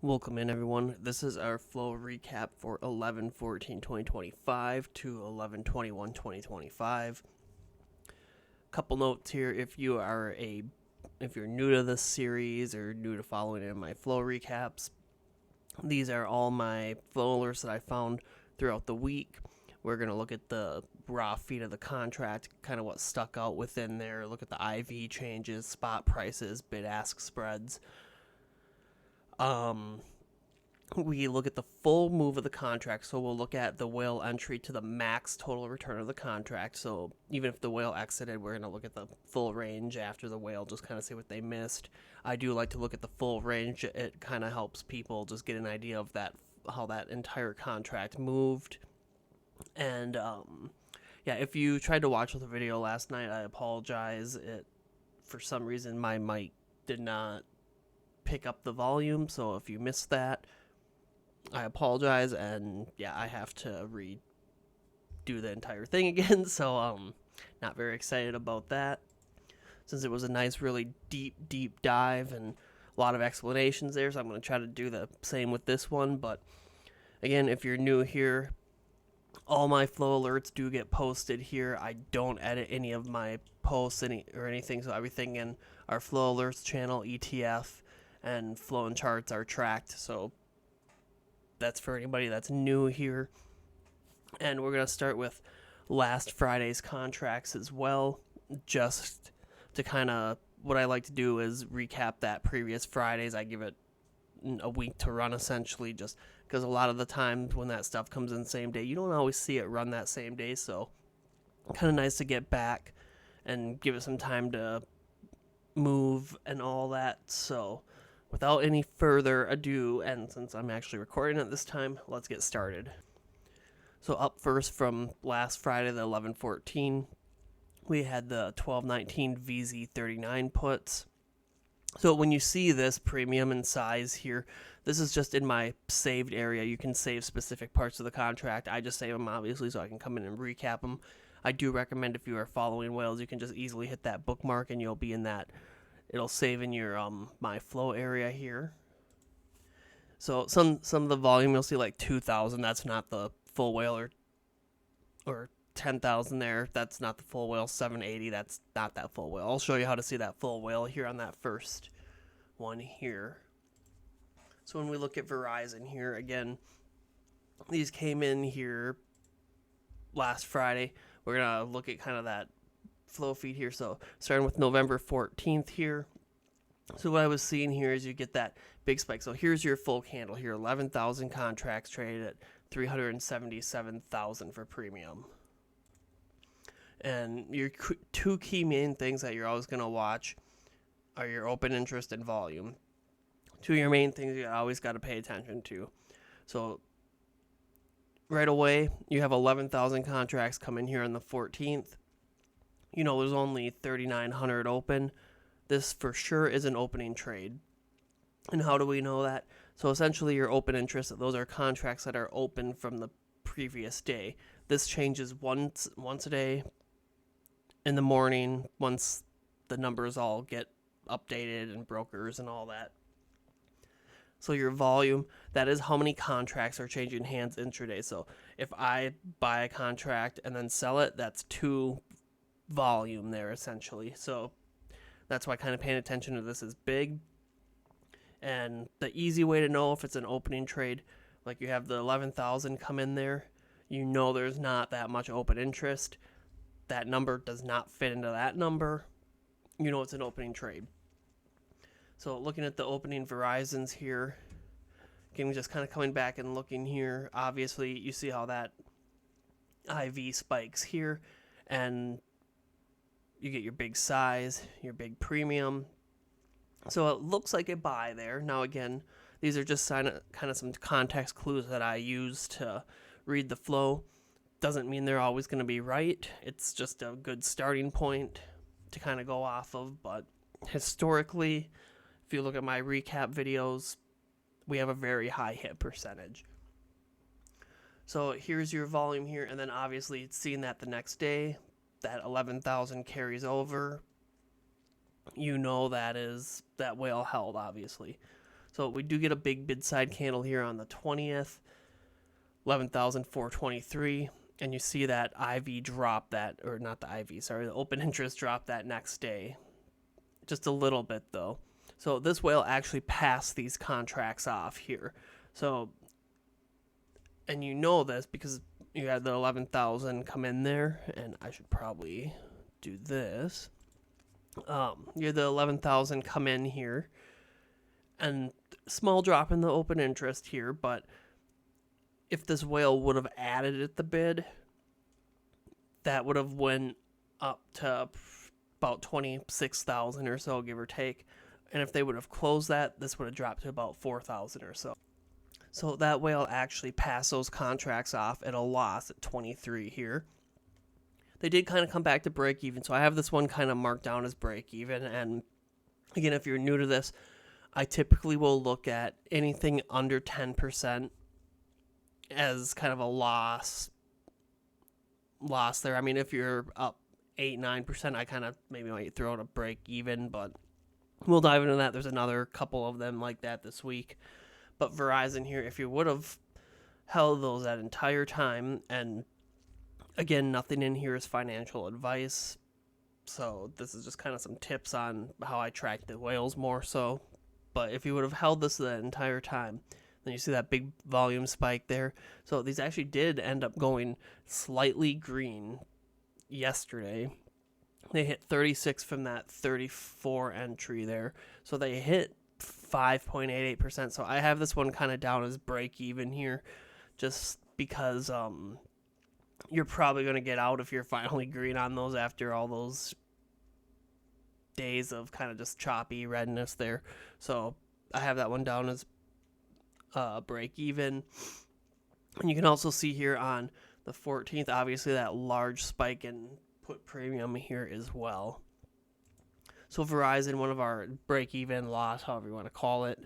Welcome in, everyone. This is our flow recap for 11/14/2025 to 11/21/2025. Couple notes here: if you're new to this series or new to following in my flow recaps, these are all my flow alerts that I found throughout the week. We're going to look at the raw feed of the contract, kind of what stuck out within there, look at the IV changes, spot prices, bid-ask spreads. We look at the full move of the contract, so we'll look at the whale entry to the max total return of the contract. So even if the whale exited, we're going to look at the full range after the whale, just kind of see what they missed. I do like to look at the full range. It kind of helps people just get an idea of that, how that entire contract moved. And yeah, if you tried to watch the video last night, I apologize. For some reason, my mic did not pick up the volume, so if you missed that, I apologize. And yeah, I have to redo the entire thing again, so not very excited about that, since it was a nice, really deep dive and a lot of explanations there. So I'm going to try to do the same with this one. But again, if you're new here, all my flow alerts do get posted here. I don't edit any of my posts or anything, so everything in our flow alerts channel, ETF, and flow and charts are tracked. So that's for anybody that's new here. And we're going to start with last Friday's contracts as well, just to kind of, what I like to do is recap that previous Fridays. I give it a week to run, essentially, just because a lot of the times when that stuff comes in the same day, you don't always see it run that same day. So kind of nice to get back and give it some time to move and all that. So without any further ado, and since I'm actually recording at this time, let's get started. So up first from last Friday, the 11/14, we had the 12/19 VZ39 puts. So when you see this premium and size here, this is just in my saved area. You can save specific parts of the contract. I just save them, obviously, so I can come in and recap them. I do recommend, if you are following whales, you can just easily hit that bookmark and you'll be in that. It'll save in your my flow area here. So some of the volume you'll see like 2,000. That's not the full whale, or 10,000 there. That's not the full whale. 780. That's not that full whale. I'll show you how to see that full whale here on that first one here. So when we look at Verizon here again, these came in here last Friday. We're gonna look at kind of that flow feed here. So starting with November 14th here. So what I was seeing here is you get that big spike. So here's your full candle here. 11,000 contracts traded at 377,000 for premium. And your two key main things that you're always going to watch are your open interest and volume. Two of your main things you always got to pay attention to. So right away, you have 11,000 contracts come in here on the 14th. You know, there's only 3,900 open. This for sure is an opening trade. And how do we know that? So essentially your open interest, those are contracts that are open from the previous day. This changes once a day in the morning, once the numbers all get updated and brokers and all that. So your volume, that is how many contracts are changing hands intraday. So if I buy a contract and then sell it, that's 2 volume there essentially. So that's why kind of paying attention to this is big. And the easy way to know if it's an opening trade, like you have the 11,000 come in there, you know there's not that much open interest. That number does not fit into that number. You know it's an opening trade. So looking at the opening Verizons here, again, just kind of coming back and looking here, obviously you see how that IV spikes here, and you get your big size, your big premium. So it looks like a buy there. Now again, these are just kind of some context clues that I use to read the flow. Doesn't mean they're always going to be right. It's just a good starting point to kind of go off of. But historically, if you look at my recap videos, we have a very high hit percentage. So here's your volume here, and then obviously seeing that the next day, that 11,000 carries over. You know that is that whale held, obviously. So we do get a big bid side candle here on the 20th, 11,423. And you see that IV drop that, or not the IV, sorry, the open interest drop that next day. Just a little bit though. So this whale actually passed these contracts off here. So, and you know this because you had the 11,000 come in there, and I should probably do this. You had the 11,000 come in here, and small drop in the open interest here, but if this whale would have added at the bid, that would have went up to about 26,000 or so, give or take. And if they would have closed that, this would have dropped to about 4,000 or so. So that whale actually passed those contracts off at a loss at 23 here. They did kind of come back to break even, so I have this one kind of marked down as break even. And again, if you're new to this, I typically will look at anything under 10% as kind of a loss there. I mean, if you're up 8-9%, I kind of maybe might throw it a break even, but we'll dive into that. There's another couple of them like that this week. But Verizon here, if you would have held those that entire time, and again, nothing in here is financial advice, so this is just kind of some tips on how I track the whales more so. But if you would have held this the entire time, then you see that big volume spike there. So these actually did end up going slightly green yesterday. They hit 36 from that 34 entry there. So they hit 5.88%. So I have this one kind of down as break even here, just because you're probably going to get out if you're finally green on those after all those days of kind of just choppy redness there. So I have that one down as break even. And you can also see here on the 14th, obviously that large spike in put premium here as well. So Verizon, one of our break even loss, however you want to call it.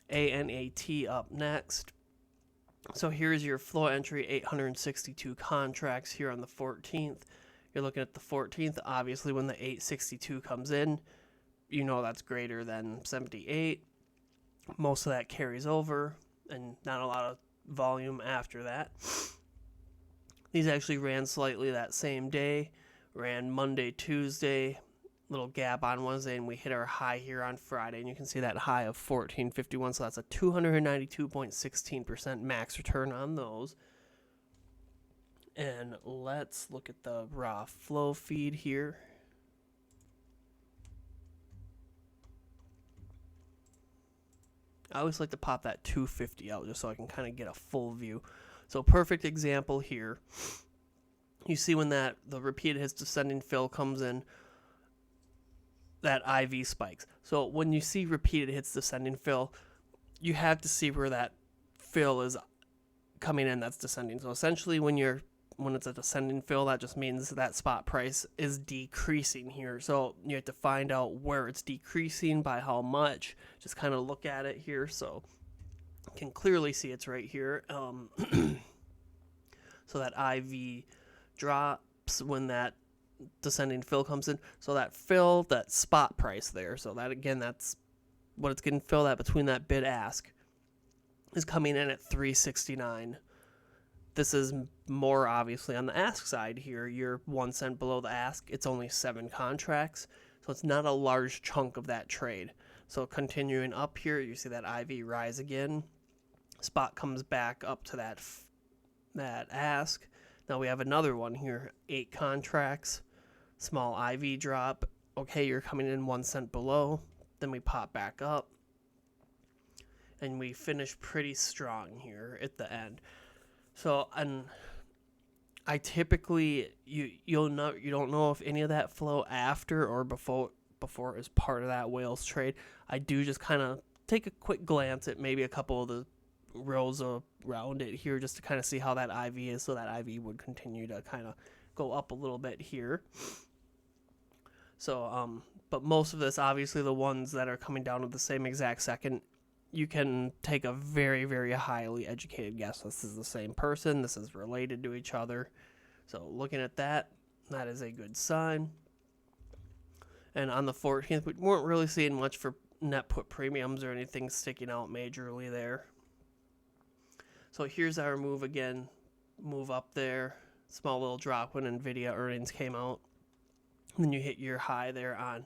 ANAT up next. So here's your flow entry, 862 contracts here on the 14th. You're looking at the 14th. Obviously, when the 862 comes in, you know that's greater than 78. Most of that carries over, and not a lot of volume after that. These actually ran slightly that same day. Ran Monday, Tuesday, little gap on Wednesday, and we hit our high here on Friday. And you can see that high of 1451, so that's a 292.16% max return on those. And let's look at the raw flow feed here. I always like to pop that 250 out just so I can kind of get a full view. So perfect example here. You see when the repeated hits descending fill comes in, that IV spikes. So when you see repeated hits descending fill, you have to see where that fill is coming in that's descending. So essentially when it's a descending fill, that just means that spot price is decreasing here. So you have to find out where it's decreasing, by how much. Just kind of look at it here. So you can clearly see it's right here. So that IV drops when that descending fill comes in. So that fill, that spot price there. So that, again, that's what it's getting filled at between that bid ask, is coming in at 369. This is more obviously on the ask side here. You're 1 cent below the ask. It's only 7 contracts. So it's not a large chunk of that trade. So continuing up here, you see that IV rise again. Spot comes back up to that ask. Now we have another one here, 8 contracts, small IV drop. Okay, you're coming in 1 cent below. Then we pop back up. And we finish pretty strong here at the end. So, and I typically, you don't know if any of that flow after or before is part of that whales trade. I do just kind of take a quick glance at maybe a couple of the rows around it here just to kind of see how that IV is, so that IV would continue to kind of go up a little bit here. So, but most of this, obviously the ones that are coming down at the same exact second, you can take a very, very highly educated guess. This is the same person. This is related to each other. So looking at that, is a good sign. And on the 14th, we weren't really seeing much for net put premiums or anything sticking out majorly there. So here's our move again. Move up there. Small little drop when NVIDIA earnings came out. And then you hit your high there on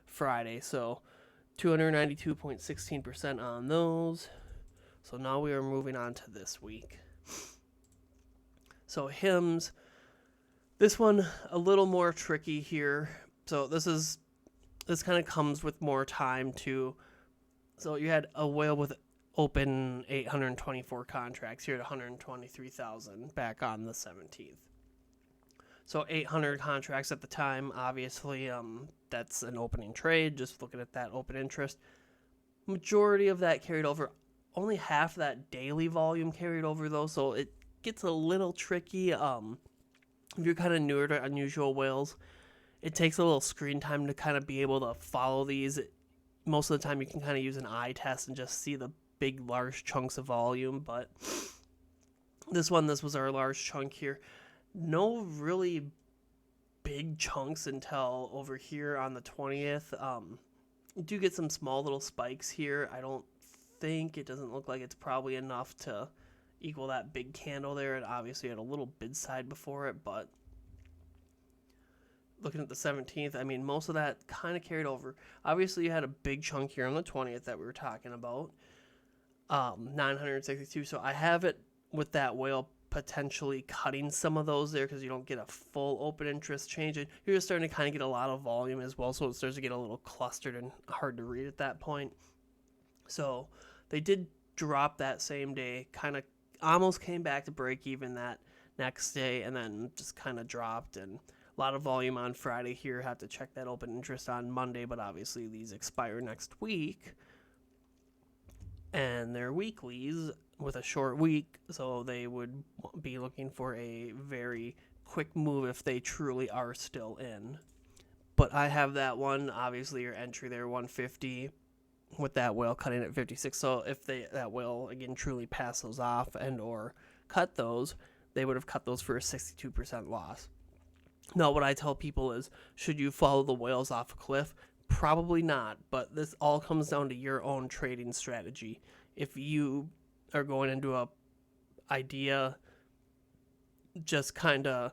Friday. So 292.16% on those. So now we are moving on to this week. So HIMS, this one a little more tricky here. So this kind of comes with more time too. So you had a whale with open 824 contracts here at 123,000 back on the 17th. So 800 contracts at the time, obviously, that's an opening trade, just looking at that open interest. Majority of that carried over. Only half that daily volume carried over, though, so it gets a little tricky. If you're kind of newer to unusual whales, it takes a little screen time to kind of be able to follow these. Most of the time, you can kind of use an eye test and just see the big, large chunks of volume, but this was our large chunk here. No really big chunks until over here on the 20th. You do get some small little spikes here. I don't think, it doesn't look like it's probably enough to equal that big candle there. It obviously had a little bid side before it, but looking at the 17th, I mean, most of that kind of carried over. Obviously, you had a big chunk here on the 20th that we were talking about, 962. So I have it with that whale potentially cutting some of those there because you don't get a full open interest change. And you're just starting to kind of get a lot of volume as well, so it starts to get a little clustered and hard to read at that point. So they did drop that same day, kind of almost came back to break even that next day, and then just kind of dropped. And a lot of volume on Friday here. Have to check that open interest on Monday, but obviously these expire next week. And they're weeklies with a short week, so they would be looking for a very quick move if they truly are still in. But I have that one, obviously your entry there, 150, with that whale cutting at 56. So if that whale, again, truly pass those off and or cut those, they would have cut those for a 62% loss. Now, what I tell people is, should you follow the whales off a cliff? Probably not, but this all comes down to your own trading strategy. If you are going into a idea just kind of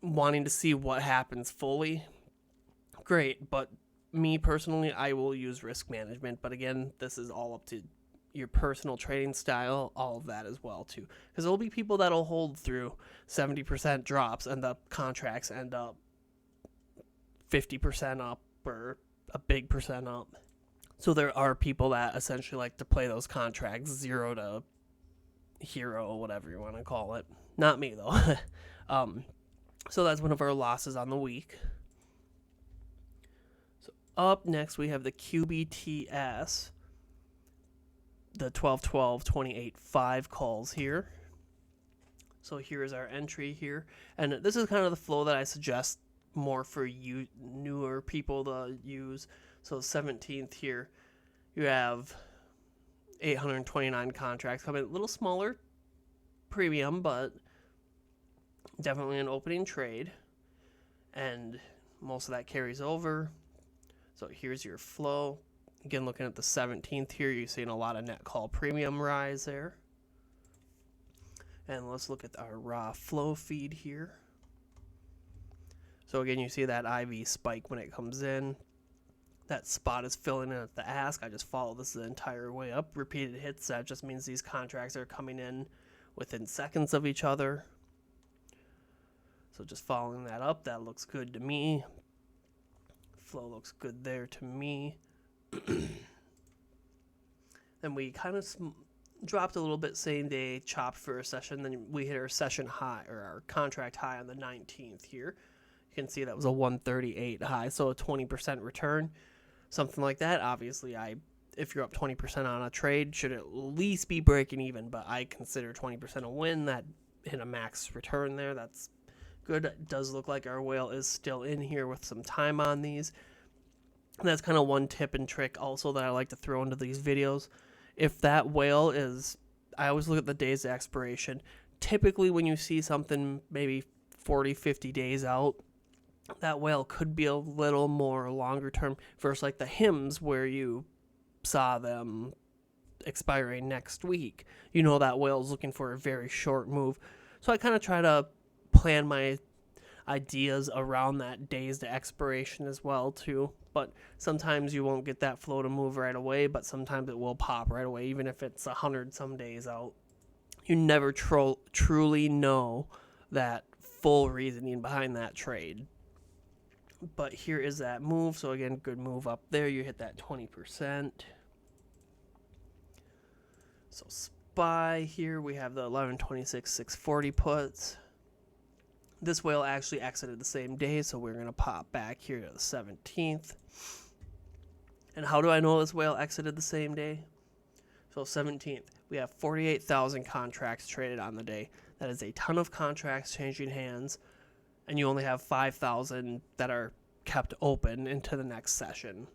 wanting to see what happens fully, great, but me personally, I will use risk management. But again, this is all up to your personal trading style, all of that as well too, because there'll be people that'll hold through 70% drops and the contracts end up 50% up or a big percent up. So there are people that essentially like to play those contracts 0 to hero, whatever you want to call it. Not me though. So that's one of our losses on the week. So up next we have the QBTS, the 12-12-28-5 calls here. So here's our entry here, and this is kind of the flow that I suggest more for you newer people to use. So 17th here, you have 829 contracts coming, a little smaller premium, but definitely an opening trade, and most of that carries over. So here's your flow. Again, looking at the 17th here, you're seeing a lot of net call premium rise there. And let's look at our raw flow feed here. So again, you see that IV spike when it comes in. That spot is filling in at the ask. I just follow this the entire way up. Repeated hits, that just means these contracts are coming in within seconds of each other. So just following that up, that looks good to me. Flow looks good there to me. Then we kind of dropped a little bit same day, chopped for a session. Then we hit our session high, or our contract high on the 19th here. You can see that was a 138 high, so a 20% return. Something like that. Obviously, if you're up 20% on a trade, should at least be breaking even, but I consider 20% a win. That hit a max return there. That's good. It does look like our whale is still in here with some time on these. And that's kind of one tip and trick also that I like to throw into these videos. If that whale is, I always look at the days of expiration. Typically when you see something maybe 40, 50 days out, that whale could be a little more longer term versus like the hymns where you saw them expiring next week. You know that whale's looking for a very short move. So I kind of try to plan my ideas around that days to expiration as well too. But sometimes you won't get that flow to move right away, but sometimes it will pop right away, even if it's 100 some days out. You never truly know that full reasoning behind that trade. But here is that move. So again, good move up there. You hit that 20%. So SPY here, we have the 1126 640 puts. This whale actually exited the same day, so we're going to pop back here to the 17th. And how do I know this whale exited the same day? So 17th, we have 48,000 contracts traded on the day. That is a ton of contracts changing hands, and you only have 5,000 that are kept open into the next session.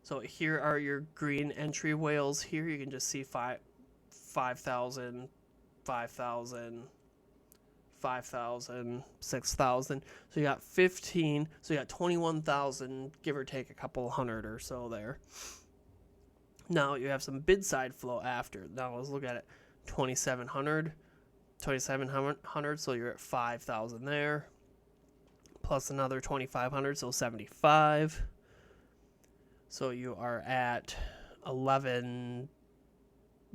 So here are your green entry whales here. You can just see 5,000, 5,000, 5,000, 6,000. So you got 15. So you got 21,000, give or take a couple hundred or so there. Now you have some bid side flow after. Now let's look at it. 2,700, 2,700. So you're at 5,000 there. Plus another 2,500, so 75. So you are at 11,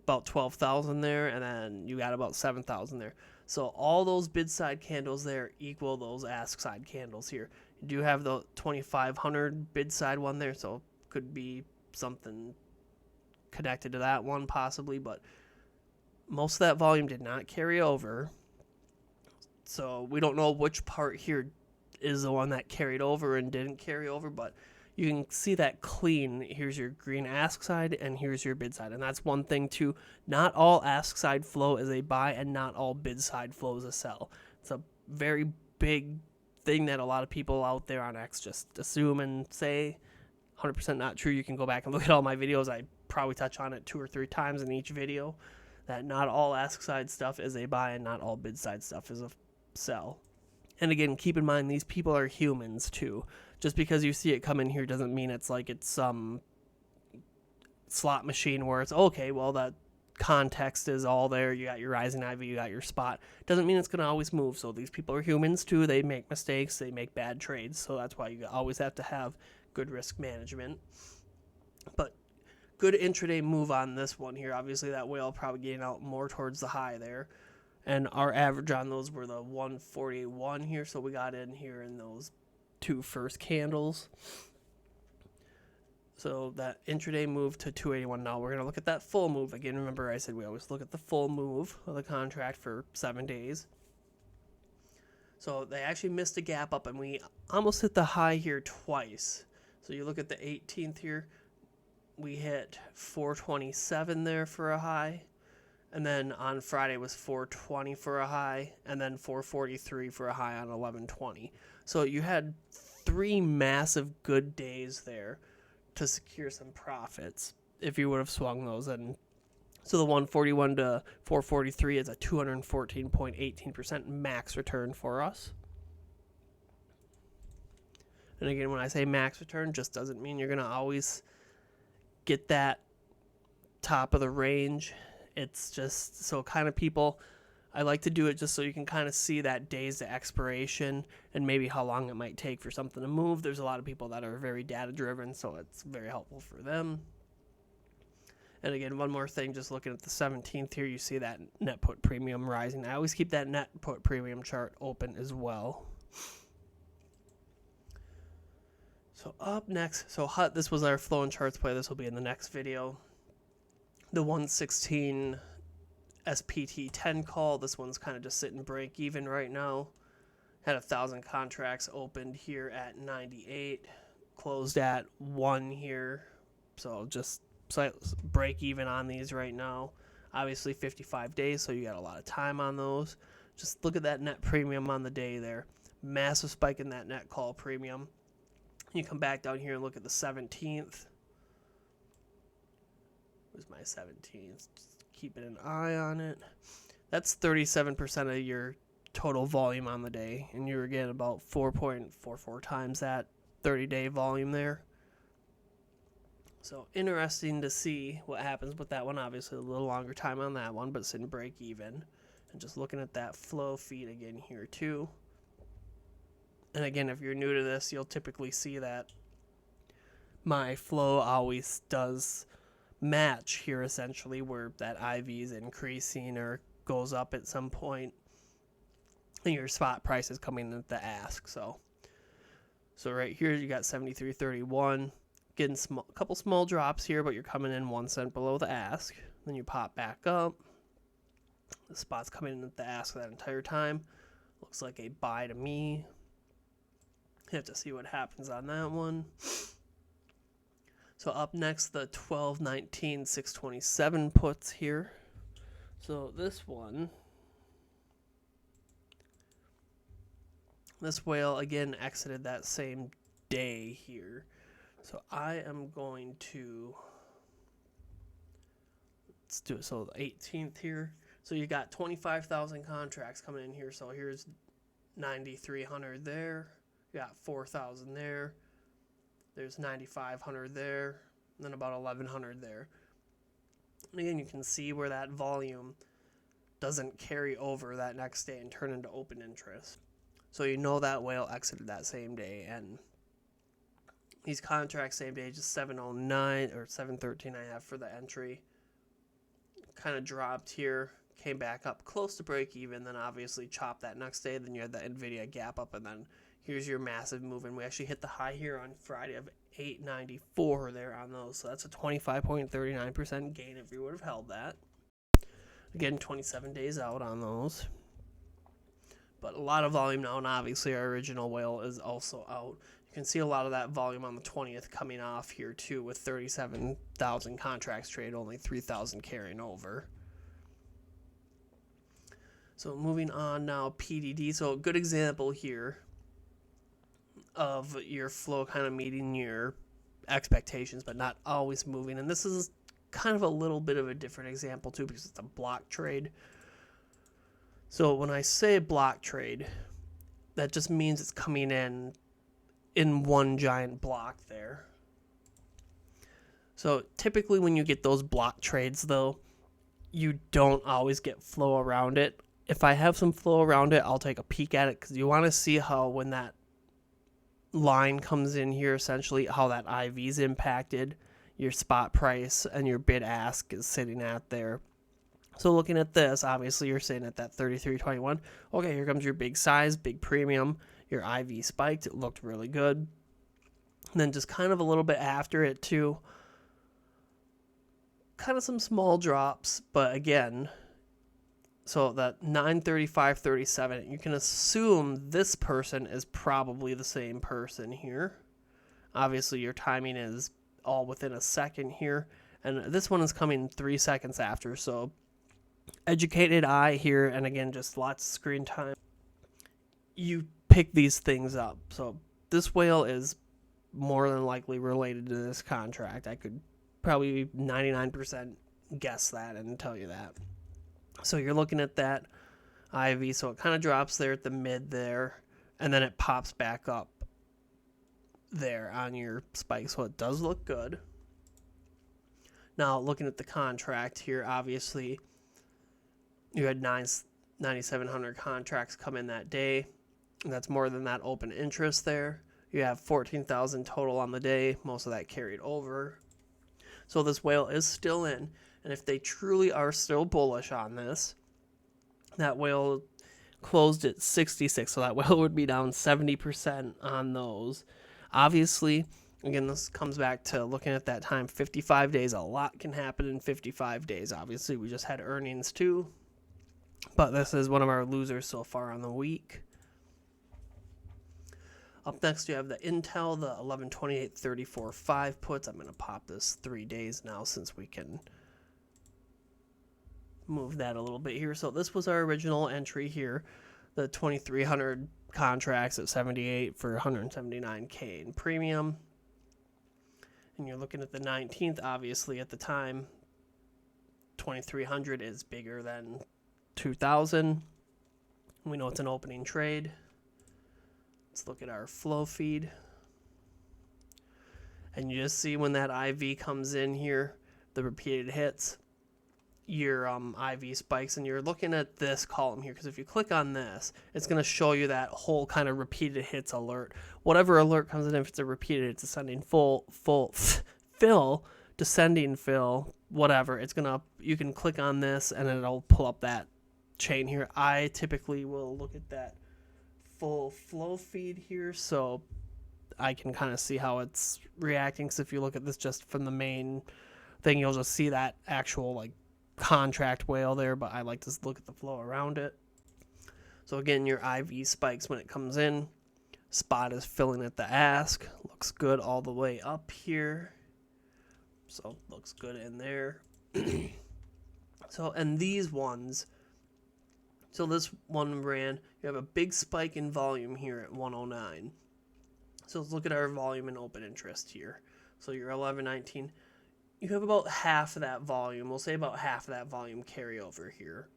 about 12,000 there, and then you got about 7,000 there. So all those bid side candles there equal those ask side candles here. You do have the 2,500 bid side one there, so could be something connected to that one possibly, but most of that volume did not carry over. So we don't know which part here is the one that carried over and didn't carry over, but you can see that clean. Here's your green ask side and here's your bid side. And that's one thing too. Not all ask side flow is a buy and not all bid side flow is a sell. It's a very big thing that a lot of people out there on X just assume and say. 100% not true. You can go back and look at all my videos. I probably touch on it 2 or 3 times in each video, that not all ask side stuff is a buy and not all bid side stuff is a sell. And again, keep in mind, these people are humans too. Just because you see it come in here doesn't mean it's like it's some slot machine where it's, okay, well, that context is all there. You got your rising IV, you got your spot. Doesn't mean it's going to always move. So these people are humans too. They make mistakes. They make bad trades. So that's why you always have to have good risk management. But good intraday move on this one here. Obviously, that whale probably getting out more towards the high there. And our average on those were the 141 here. So we got in here in those 2 first candles. So that intraday move to 281. Now we're going to look at that full move. Again, remember I said we always look at the full move of the contract for 7 days. So they actually missed a gap up and we almost hit the high here twice. So you look at the 18th here. We hit 427 there for a high. And then on Friday was 420 for a high, and then 443 for a high on 1120. So you had 3 massive good days there to secure some profits if you would have swung those. And so the 141 to 443 is a 214.18% max return for us. And again, when I say max return, just doesn't mean you're going to always get that top of the range. It's just so kind of people, I like to do it just so you can kind of see that days to expiration and maybe how long it might take for something to move. There's a lot of people that are very data driven, so it's very helpful for them. And again, one more thing, just looking at the 17th here, you see that net put premium rising. I always keep that net put premium chart open as well. So up next, so HUT, this was our flow and charts play. This will be in the next video. The 116 SPT 10 call. This one's kind of just sitting break even right now. Had 1,000 contracts opened here at 98. Closed at 1 here. So just break even on these right now. Obviously 55 days, so you got a lot of time on those. Just look at that net premium on the day there. Massive spike in that net call premium. You come back down here and look at the 17th. Where's my 17th? Just keeping an eye on it. That's 37% of your total volume on the day, and you were getting about 4.44 times that 30-day volume there. So interesting to see what happens with that one. Obviously a little longer time on that one, but it's in break even. And just looking at that flow feed again here too. And again, if you're new to this, you'll typically see that my flow always does match here, essentially, where that IV is increasing or goes up at some point, and your spot price is coming in at the ask. So right here you got 73.31, getting a couple small drops here, but you're coming in 1 cent below the ask. Then you pop back up. The spot's coming in at the ask that entire time. Looks like a buy to me. You have to see what happens on that one. So up next, the 12.19.627 puts here. So this one, this whale again exited that same day here. So I am going to, let's do it. So the 18th here. So you got 25,000 contracts coming in here. So here's 9,300 there. You got 4,000 there. There's 9,500 there, and then about 1,100 there. And again, you can see where that volume doesn't carry over that next day and turn into open interest. So you know that whale exited that same day, and these contracts same day, just 709 or 713 I have for the entry. Kind of dropped here, came back up close to break even, then obviously chopped that next day. Then you had the NVIDIA gap up, and then here's your massive move, and we actually hit the high here on Friday of 894 there on those. So that's a 25.39% gain if you would have held that. Again, 27 days out on those. But a lot of volume now, and obviously our original whale is also out. You can see a lot of that volume on the 20th coming off here too, with 37,000 contracts traded, only 3,000 carrying over. So moving on now, PDD. So a good example here of your flow kind of meeting your expectations, but not always moving. And this is kind of a little bit of a different example too, because it's a block trade. So when I say block trade, that just means it's coming in one giant block there. So typically when you get those block trades though, you don't always get flow around it. If I have some flow around it, I'll take a peek at it, because you want to see how when that line comes in here, essentially how that IV is impacted, your spot price and your bid ask is sitting at there. So looking at this, obviously you're sitting at that 33.21. Okay, here comes your big size, big premium. Your IV spiked. It looked really good. And then just kind of a little bit after it too, kind of some small drops, but again, so that 935.37, you can assume this person is probably the same person here. Obviously your timing is all within a second here, and this one is coming 3 seconds after. So educated eye here, and again, just lots of screen time. You pick these things up. So this whale is more than likely related to this contract. I could probably 99% guess that and tell you that. So you're looking at that IV, so it kind of drops there at the mid there, and then it pops back up there on your spike, so it does look good. Now looking at the contract here, obviously you had 9,700 contracts come in that day, and that's more than that open interest there. You have 14,000 total on the day, most of that carried over. So this whale is still in, and if they truly are still bullish on this, that whale closed at 66, so that whale would be down 70% on those. Obviously, again, this comes back to looking at that time, 55 days. A lot can happen in 55 days. Obviously, we just had earnings too, but this is one of our losers so far on the week. Up next, you have the Intel, the 11/28/34/5 puts. I'm going to pop this 3 days now since we can move that a little bit here. So this was our original entry here, the 2,300 contracts at 78 for 179K in premium. And you're looking at the 19th, obviously at the time, 2,300 is bigger than 2,000. We know it's an opening trade. Let's look at our flow feed. And you just see when that IV comes in here, the repeated hits, your IV spikes, and you're looking at this column here, because if you click on this, it's going to show you that whole kind of repeated hits alert. Whatever alert comes in, if it's a repeated, it's ascending full fill, descending fill, whatever, it's going to, you can click on this and it'll pull up that chain here. I typically will look at that full flow feed here, so I can kind of see how it's reacting, because if you look at this just from the main thing, you'll just see that actual like contract whale there, but I like to look at the flow around it. So again, your IV spikes when it comes in, spot is filling at the ask, looks good all the way up here, so looks good in there. So, and these ones, so this one ran, you have a big spike in volume here at 109. So let's look at our volume and open interest here. So your 1119, you have about half of that volume. We'll say about half of that volume carryover here.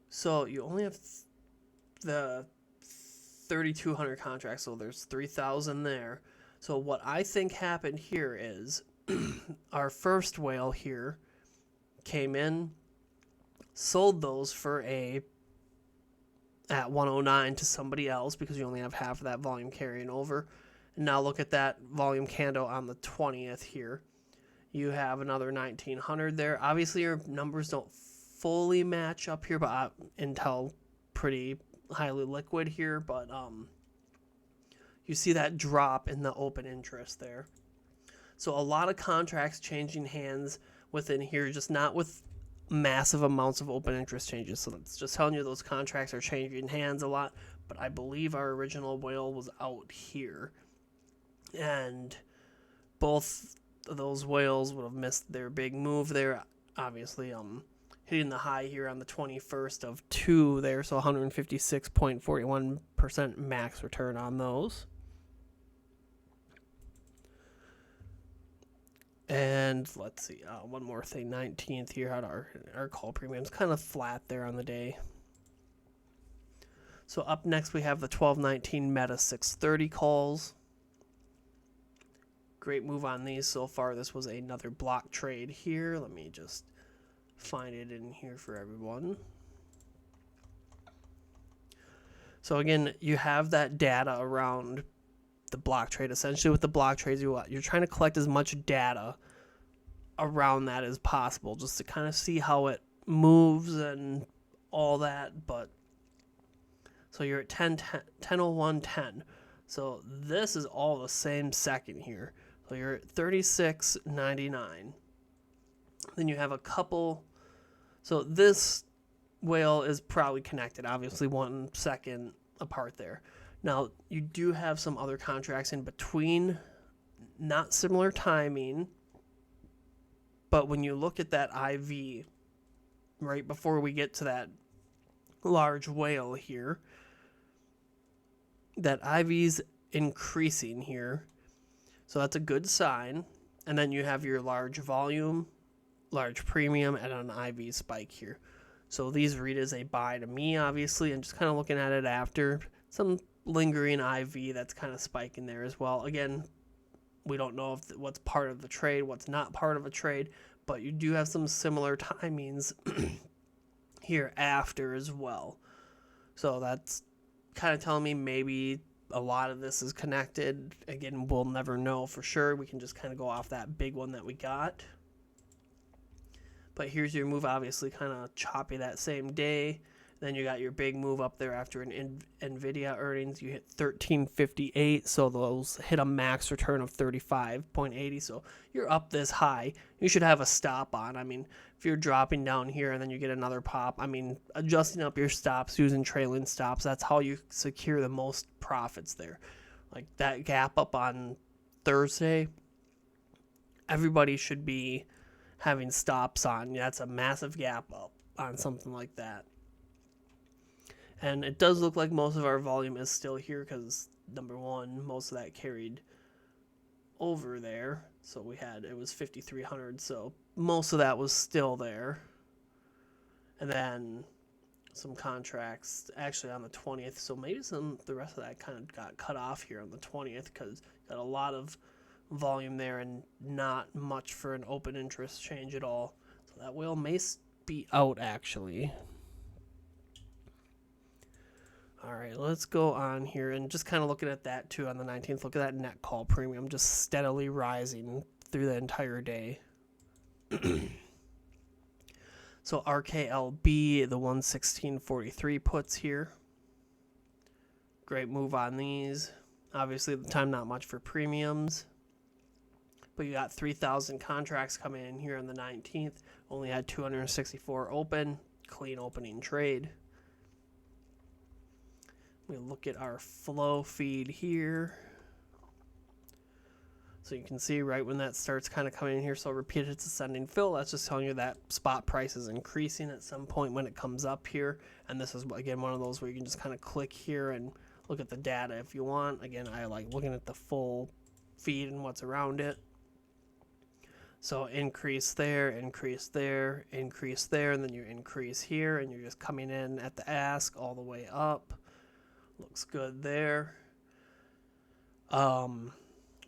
So you only have the 3,200 contracts, so there's 3,000 there. So what I think happened here is our first whale here came in, sold those for at 109 to somebody else, because you only have half of that volume carrying over. And now look at that volume candle on the 20th here. You have another 1,900 there. Obviously your numbers don't fully match up here, but Intel pretty highly liquid here, but you see that drop in the open interest there. So a lot of contracts changing hands within here, just not with massive amounts of open interest changes. So that's just telling you those contracts are changing hands a lot, but I believe our original whale was out here, and both of those whales would have missed their big move there. Obviously, hitting the high here on the 21st of 2 there, so 156.41% max return on those. And let's see, one more thing, 19th here had our call premiums kind of flat there on the day. So up next we have the 1219 Meta 630 calls. Great move on these so far. This was another block trade here. Let me just find it in here for everyone. So again, you have that data around the block trade. Essentially with the block trades, you're trying to collect as much data around that as possible, just to kind of see how it moves and all that. But so you're at 10:01:10. So this is all the same second here. So you're at 36.99. Then you have a couple. So this whale is probably connected, obviously 1 second apart there. Now, you do have some other contracts in between, not similar timing, but when you look at that IV, right before we get to that large whale here, that IV's increasing here, so that's a good sign. And then you have your large volume, large premium, and an IV spike here. So these read as a buy to me, obviously, and just kind of looking at it after, some lingering IV that's kind of spiking there as well. Again, we don't know if what's part of the trade, what's not part of a trade, but you do have some similar timings here after as well. So that's kind of telling me maybe a lot of this is connected. Again, we'll never know for sure. We can just kind of go off that big one that we got. But here's your move, obviously kind of choppy that same day. Then you got your big move up there after an NVIDIA earnings. You hit 13.58, so those hit a max return of 35.80. So you're up this high. You should have a stop on. I mean, if you're dropping down here and then you get another pop, I mean, adjusting up your stops using trailing stops, that's how you secure the most profits there. Like that gap up on Thursday, everybody should be having stops on. That's a massive gap up on something like that. And it does look like most of our volume is still here because, number one, most of that carried over there. So it was 5,300, so most of that was still there. And then some contracts actually on the 20th. So maybe the rest of that kind of got cut off here on the 20th because got a lot of volume there and not much for an open interest change at all. So that whale may be out actually. All right, let's go on here and just kind of looking at that too on the 19th. Look at that net call premium just steadily rising through the entire day. So RKLB, the 116.43 puts here. Great move on these. Obviously, at the time, not much for premiums. But you got 3,000 contracts coming in here on the 19th. Only had 264 open. Clean opening trade. We look at our flow feed here. So you can see right when that starts kind of coming in here, so repeated ascending fill, that's just telling you that spot price is increasing at some point when it comes up here. And this is, again, one of those where you can just kind of click here and look at the data if you want. Again, I like looking at the full feed and what's around it. So increase there, increase there, increase there, and then you increase here, and you're just coming in at the ask all the way up. Looks good there.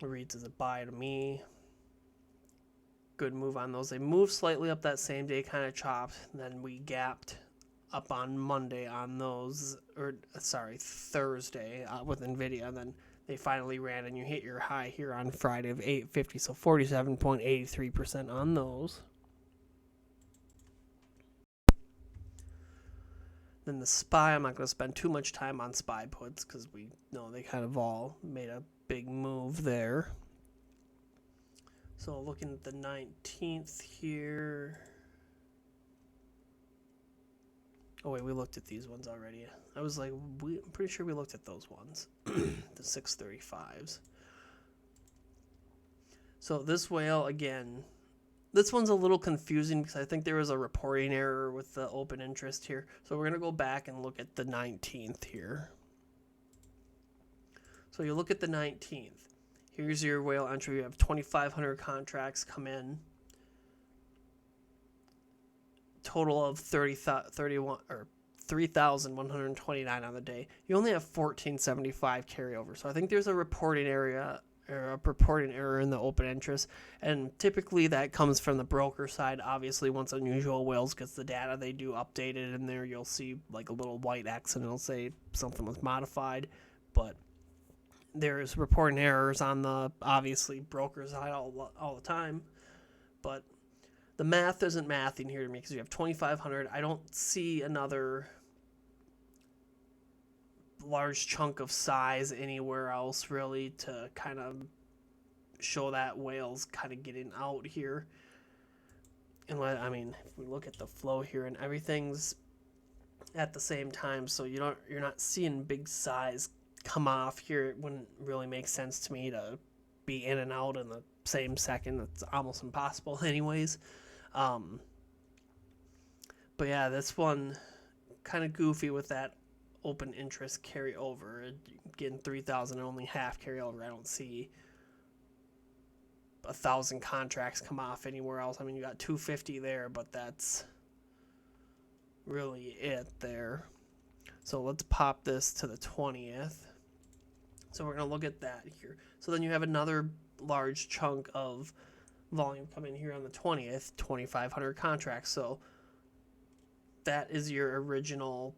Reads as a buy to me. Good move on those. They moved slightly up that same day, kind of chopped. Then we gapped up on Monday on those, or sorry, Thursday with NVIDIA. And then they finally ran, and you hit your high here on Friday of 850, so 47.83% on those. Then the SPY, I'm not going to spend too much time on SPY puts because we know they kind of all made a big move there. So looking at the 19th here. Oh wait, we looked at these ones already. I was like, I'm pretty sure we looked at those ones. The 635s. So this whale, again, this one's a little confusing because I think there was a reporting error with the open interest here. So we're going to go back and look at the 19th here. So you look at the 19th. Here's your whale entry. You have 2,500 contracts come in. Total of 3,129 on the day. You only have 1,475 carryover. So I think there's a reporting error in the open interest, and typically that comes from the broker side. Obviously, once Unusual Whales gets the data, they do update it in there. You'll see like a little white X and it'll say something was modified, but there's reporting errors on the obviously broker side all the time. But the math isn't mathing here to me because you have 2,500. I don't see another large chunk of size anywhere else really to kind of show that whale's kind of getting out here. And I mean, if we look at the flow here and everything's at the same time, so you're not seeing big size come off here. It wouldn't really make sense to me to be in and out in the same second. It's almost impossible anyways. But yeah, this one kind of goofy with that open interest carry over. Getting 3,000 and only half carry over. I don't see 1,000 contracts come off anywhere else. I mean, you got 250 there, but that's really it there. So let's pop this to the 20th. So we're going to look at that here. So then you have another large chunk of volume coming here on the 20th, 2,500 contracts. So that is your original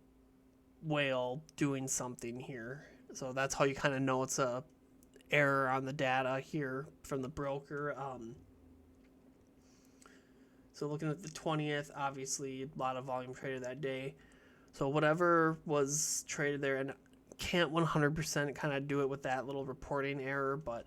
whale doing something here. So that's how you kind of know it's a error on the data here from the broker. So looking at the 20th, obviously a lot of volume traded that day. So whatever was traded there, and can't 100% kind of do it with that little reporting error, but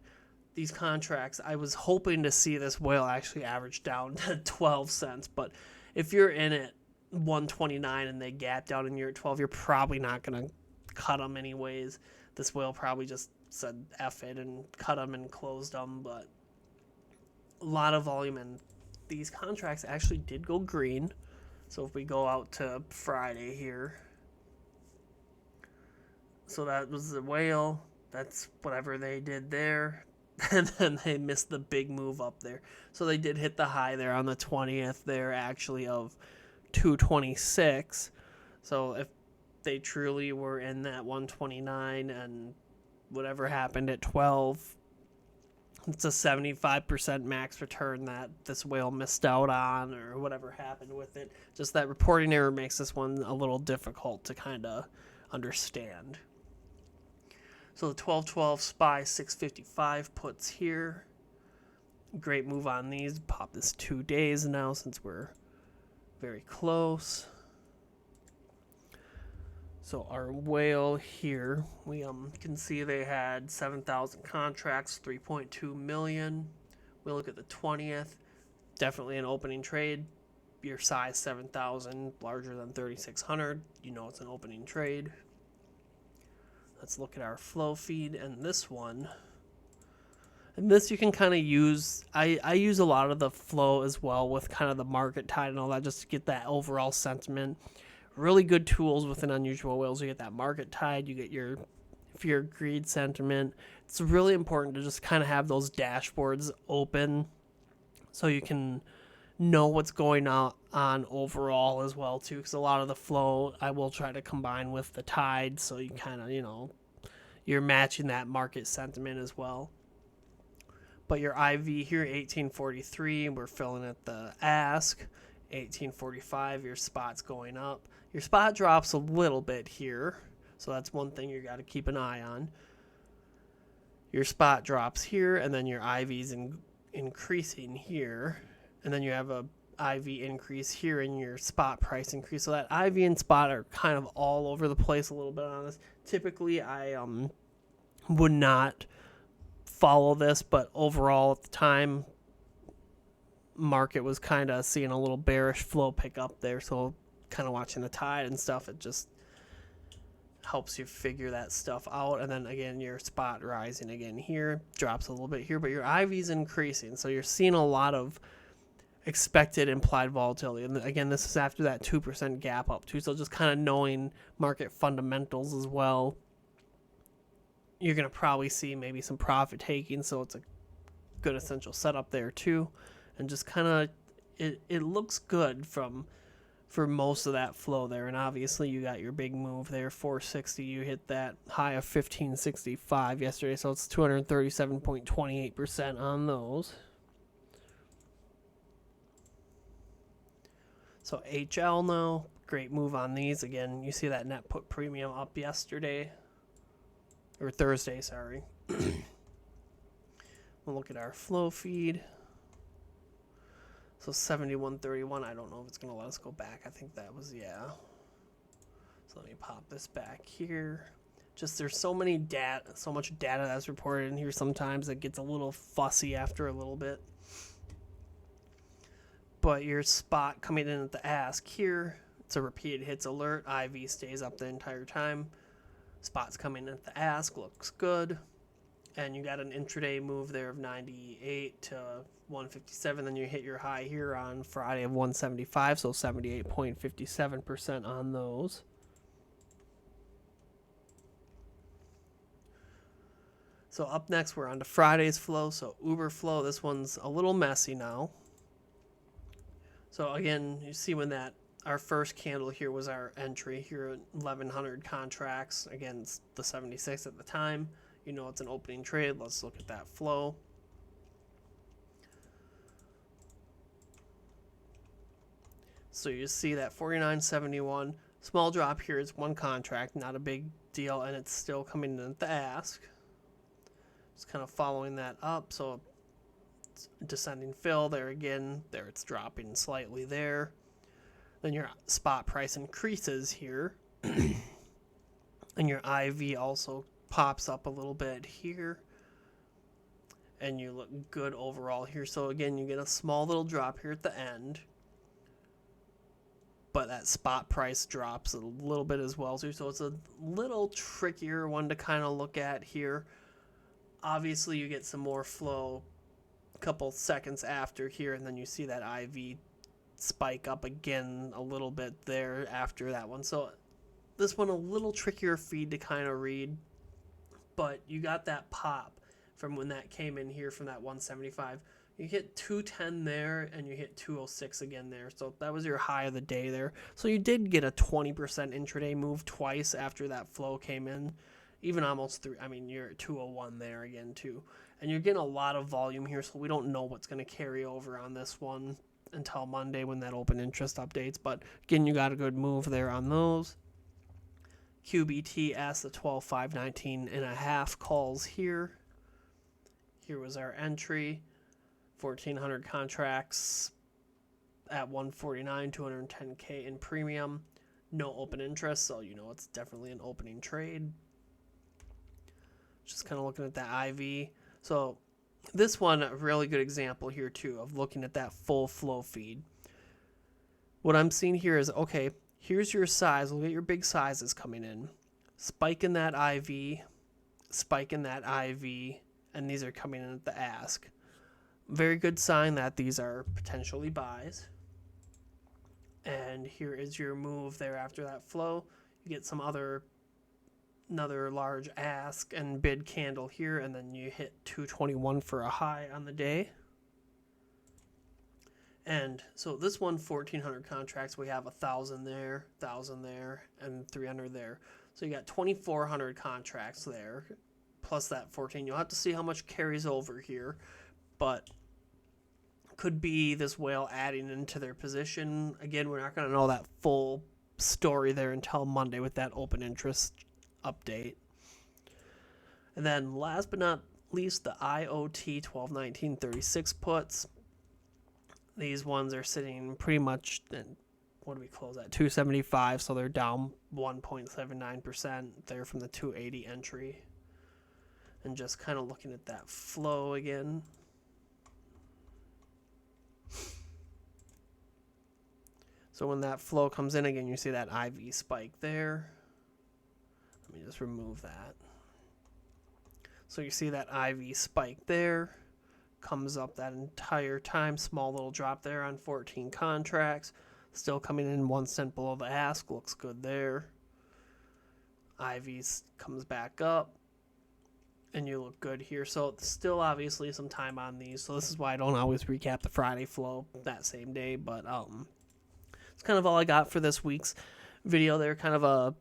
these contracts, I was hoping to see this whale actually average down to 12 cents. But if you're in it 129 and they gap down and you're at 12, you're probably not going to cut them anyways. This whale probably just said F it and cut them and closed them, but a lot of volume, and these contracts actually did go green. So if we go out to Friday here, so that was the whale, that's whatever they did there, and then they missed the big move up there. So they did hit the high there on the 20th there actually of 226. So if they truly were in that 129 and whatever happened at 12, it's a 75% max return that this whale missed out on, or whatever happened with it. Just that reporting error makes this one a little difficult to kind of understand. So the 1212 SPY 655 puts here. Great move on these. Pop this 2 days now since we're very close. So our whale here, we can see they had 7,000 contracts, 3.2 million. We look at the 20th, definitely an opening trade. Your size 7,000, larger than 3,600. You know it's an opening trade. Let's look at our flow feed and this one. And this you can kind of use. I use a lot of the flow as well with kind of the market tide and all that, just to get that overall sentiment. Really good tools within Unusual Whales. You get that market tide, you get your fear, greed sentiment. It's really important to just kind of have those dashboards open so you can know what's going on overall as well too, because a lot of the flow I will try to combine with the tide, so you kind of, you're matching that market sentiment as well. But your IV here, 1843, we're filling at the ask. 1845, your spot's going up. Your spot drops a little bit here, so that's one thing you got to keep an eye on. Your spot drops here, and then your IV's increasing here, and then you have a IV increase here and your spot price increase. So that IV and spot are kind of all over the place a little bit on this. Typically, I would not follow this, but overall at the time, market was kind of seeing a little bearish flow pick up there, so kind of watching the tide and stuff, it just helps you figure that stuff out. And then again, your spot rising again here, drops a little bit here, but your IV's increasing, so you're seeing a lot of expected implied volatility. And again, this is after that 2% gap up too, so just kind of knowing market fundamentals as well. You're going to probably see maybe some profit taking, so it's a good essential setup there too. And just kind of, it looks good for most of that flow there. And obviously you got your big move there, 460. You hit that high of 1565 yesterday, so it's 237.28% on those. So HL now, great move on these. Again, you see that net put premium up yesterday, or Thursday, sorry. We'll look at our flow feed. So 71.31, I don't know if it's going to let us go back. I think that was, yeah. So let me pop this back here. Just there's so much data that's reported in here sometimes it gets a little fussy after a little bit. But your spot coming in at the ask here, it's a repeated hits alert. IV stays up the entire time. Spots coming in at the ask, looks good. And you got an intraday move there of 98 to 157. Then you hit your high here on Friday of 175, so 78.57% on those. So up next, we're on to Friday's flow. So Uber flow, this one's a little messy now. So again, you see when our first candle here was our entry here at 1,100 contracts against the 76 at the time. You know it's an opening trade. Let's look at that flow. So you see that 49.71. Small drop here is one contract, not a big deal, and it's still coming in at the ask. Just kind of following that up. So it's descending fill there again. There it's dropping slightly there. Then your spot price increases here. And your IV also pops up a little bit here, and you look good overall here. So again, you get a small little drop here at the end, but that spot price drops a little bit as well too, so it's a little trickier one to kind of look at here. Obviously you get some more flow a couple seconds after here, and then you see that IV spike up again a little bit there after that one. So this one a little trickier feed to kind of read. But you got that pop from when that came in here from that 175. You hit 210 there, and you hit 206 again there. So that was your high of the day there. So you did get a 20% intraday move twice after that flow came in. Even almost three. I mean, you're at 201 there again, too. And you're getting a lot of volume here, so we don't know what's going to carry over on this one until Monday when that open interest updates. But again, you got a good move there on those. QBTS, the 12,519.5 calls here. Here was our entry. 1,400 contracts at 149, 210K in premium. No open interest, so you know it's definitely an opening trade. Just kind of looking at that IV. So this one, a really good example here too of looking at that full flow feed. What I'm seeing here is, okay, here's your size. Look at your big sizes coming in. Spike in that IV, spike in that IV, and these are coming in at the ask. Very good sign that these are potentially buys. And here is your move there after that flow. You get some another large ask and bid candle here, and then you hit 221 for a high on the day. And so this one, 1,400 contracts, we have 1,000 there, 1,000 there, and 300 there. So you got 2,400 contracts there, plus that 14. You'll have to see how much carries over here, but could be this whale adding into their position. Again, we're not going to know that full story there until Monday with that open interest update. And then last but not least, the IoT 121936 puts. These ones are sitting pretty much, what do we close at? 275, so they're down 1.79% there from the 280 entry. And just kind of looking at that flow again. So when that flow comes in again, you see that IV spike there. Let me just remove that. So you see that IV spike there. Comes up that entire time. Small little drop there on 14 contracts. Still coming in 1 cent below the ask. Looks good there. IV comes back up. And you look good here. So still obviously some time on these. So this is why I don't always recap the Friday flow that same day. But it's kind of all I got for this week's video there. Kind of a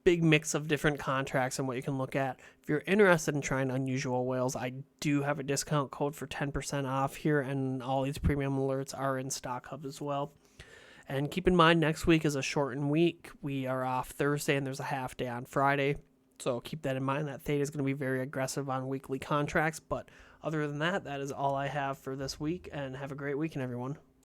big mix of different contracts and what you can look at. If you're interested in trying unusual whales, I do have a discount code for 10% off here, and all these premium alerts are in Stock Hub as well. And keep in mind, next week is a shortened week. We are off Thursday, and there's a half day on Friday. So keep that in mind. That Theta is going to be very aggressive on weekly contracts. But other than that, that is all I have for this week, and have a great weekend, everyone.